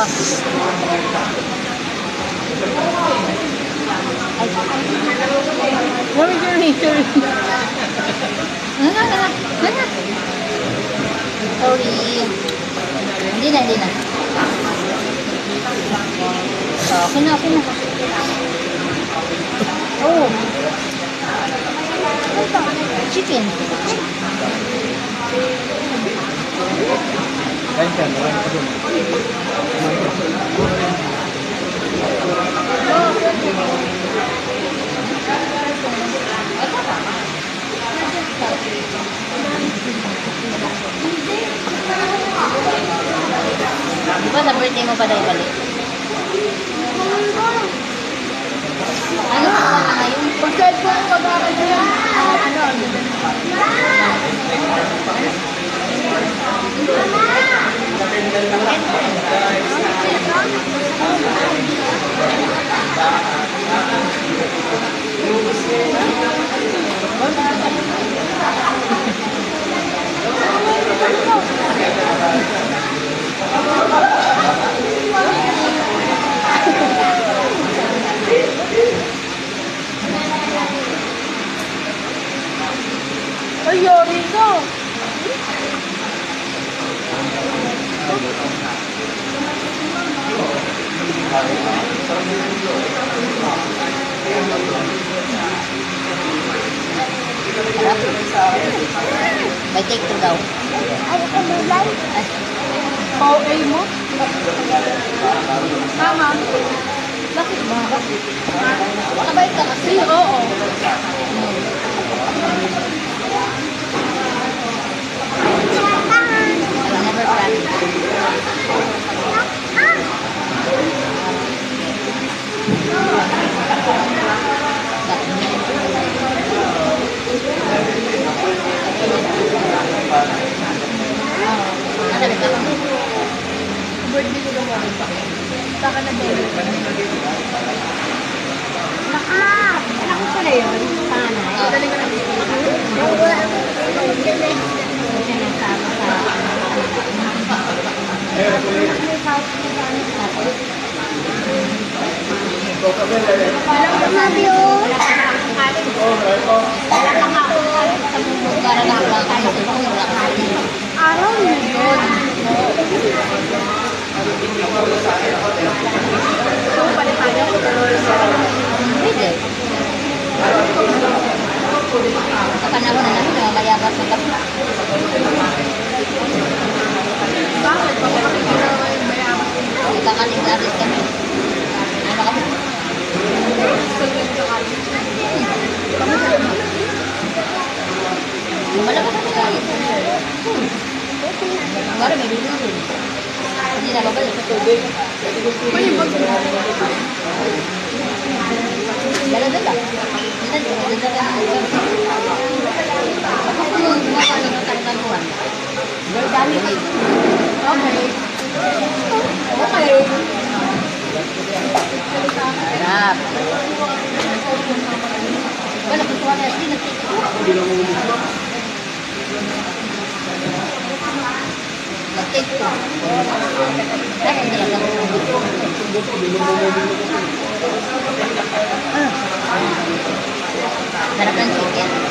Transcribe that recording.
Ay, what is your nature? Ano? Sorry. Hindi na. Okay na. Oh. Chicken. Di ba sa birthday mo pa dahil balik? Ano ka ngayon? Pag-send ko ang pag-aaral niya. Ay, yori ko. May take two daw. Ay, kamulay. OA mo? Tama. Bakit ba? Nakabait ka kasi. Oo. I never practice. Birthday ko daw mo. Saka na din. Anak ko pala yun. Panganay. Dali ko na dito. Sinasama sa... Alam ko sabi yun. Para lang lang kayo. Wala ka. Araw na yun. So, palipayan ko Pwede. Sa panahon na namin, mayabas na kami. bakit? Papakikita ko yung mayaman. Nagkakaling classes kami. Ano kami? Malabas kami tayo. Para may bilhin din. Hindi na babalik. May bag mo. Dala-dala. Dala-dala. Bakit mo gumawa ng tanggaluan? Dami kayo. Okay. Harap. Wala kung tuwa na hindi nag-take ko. Ay, hindi lang sarap ng chicken.